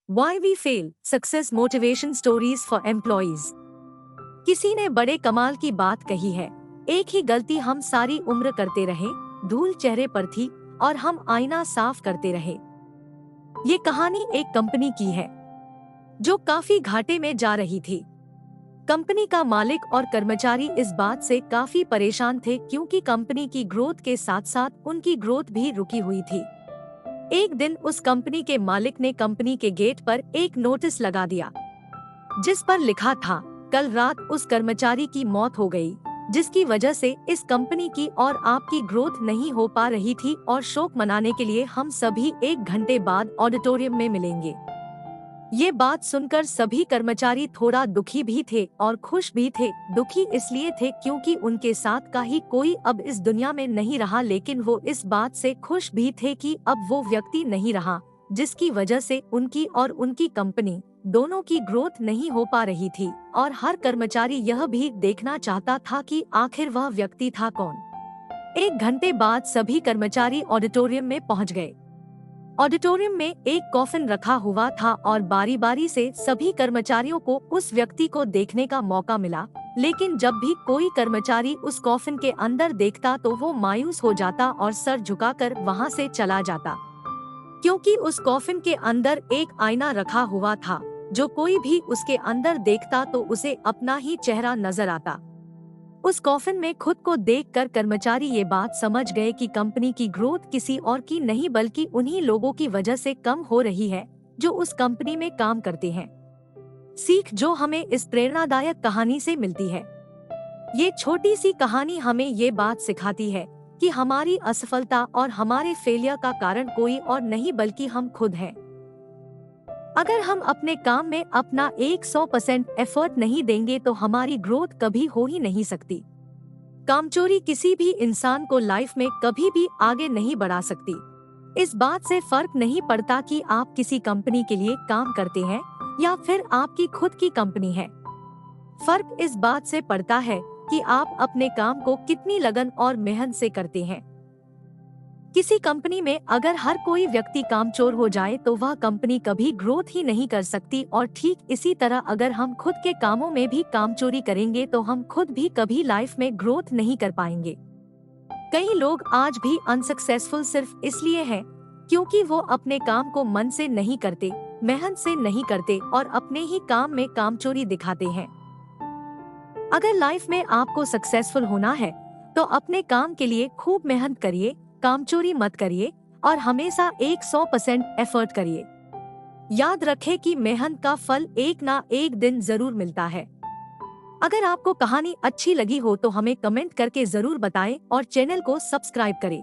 Why we fail, success motivation stories for employees. किसी ने बड़े कमाल की बात कही है, एक ही गलती हम सारी उम्र करते रहे, धूल चेहरे पर थी और हम आईना साफ करते रहे। ये कहानी एक कंपनी की है जो काफी घाटे में जा रही थी। कंपनी का मालिक और कर्मचारी इस बात से काफी परेशान थे क्योंकि कंपनी की ग्रोथ के साथ साथ उनकी ग्रोथ भी रुकी हुई थी। एक दिन उस कंपनी के मालिक ने कंपनी के गेट पर एक नोटिस लगा दिया जिस पर लिखा था, कल रात उस कर्मचारी की मौत हो गई, जिसकी वजह से इस कंपनी की और आपकी ग्रोथ नहीं हो पा रही थी और शोक मनाने के लिए हम सभी 1 घंटे बाद ऑडिटोरियम में मिलेंगे। ये बात सुनकर सभी कर्मचारी थोड़ा दुखी भी थे और खुश भी थे। दुखी इसलिए थे क्योंकि उनके साथ का ही कोई अब इस दुनिया में नहीं रहा, लेकिन वो इस बात से खुश भी थे कि अब वो व्यक्ति नहीं रहा जिसकी वजह से उनकी और उनकी कंपनी दोनों की ग्रोथ नहीं हो पा रही थी। और हर कर्मचारी यह भी देखना चाहता था कि आखिर वह व्यक्ति था कौन। 1 घंटे बाद सभी कर्मचारी ऑडिटोरियम में पहुंच गए। ऑडिटोरियम में एक कॉफिन रखा हुआ था और बारी बारी से सभी कर्मचारियों को उस व्यक्ति को देखने का मौका मिला, लेकिन जब भी कोई कर्मचारी उस कॉफिन के अंदर देखता तो वो मायूस हो जाता और सर झुकाकर वहां से चला जाता, क्योंकि उस कॉफिन के अंदर एक आईना रखा हुआ था। जो कोई भी उसके अंदर देखता तो उसे अपना ही चेहरा नजर आता। उस कॉफिन में खुद को देखकर कर्मचारी ये बात समझ गए कि कंपनी की ग्रोथ किसी और की नहीं बल्कि उन्हीं लोगों की वजह से कम हो रही है जो उस कंपनी में काम करते हैं। सीख जो हमें इस प्रेरणादायक कहानी से मिलती है, ये छोटी सी कहानी हमें ये बात सिखाती है कि हमारी असफलता और हमारे फेलियर का कारण कोई और नहीं बल्कि हम खुद हैं। अगर हम अपने काम में अपना 100% एफर्ट नहीं देंगे तो हमारी ग्रोथ कभी हो ही नहीं सकती। कामचोरी किसी भी इंसान को लाइफ में कभी भी आगे नहीं बढ़ा सकती। इस बात से फर्क नहीं पड़ता कि आप किसी कंपनी के लिए काम करते हैं या फिर आपकी खुद की कंपनी है। फर्क इस बात से पड़ता है कि आप अपने काम को कितनी लगन और मेहनत से करते हैं। किसी कंपनी में अगर हर कोई व्यक्ति कामचोर हो जाए तो वह कंपनी कभी ग्रोथ ही नहीं कर सकती, और ठीक इसी तरह अगर हम खुद के कामों में भी कामचोरी करेंगे तो हम खुद भी कभी लाइफ में ग्रोथ नहीं कर पाएंगे। कई लोग आज भी अनसक्सेसफुल सिर्फ इसलिए हैं क्योंकि वो अपने काम को मन से नहीं करते, मेहनत से नहीं करते और अपने ही काम में कामचोरी दिखाते हैं। अगर लाइफ में आपको सक्सेसफुल होना है तो अपने काम के लिए खूब मेहनत करिए, कामचोरी मत करिए और हमेशा 100% एफर्ट करिए। याद रखें कि मेहनत का फल एक ना एक दिन जरूर मिलता है। अगर आपको कहानी अच्छी लगी हो तो हमें कमेंट करके जरूर बताएं और चैनल को सब्सक्राइब करें।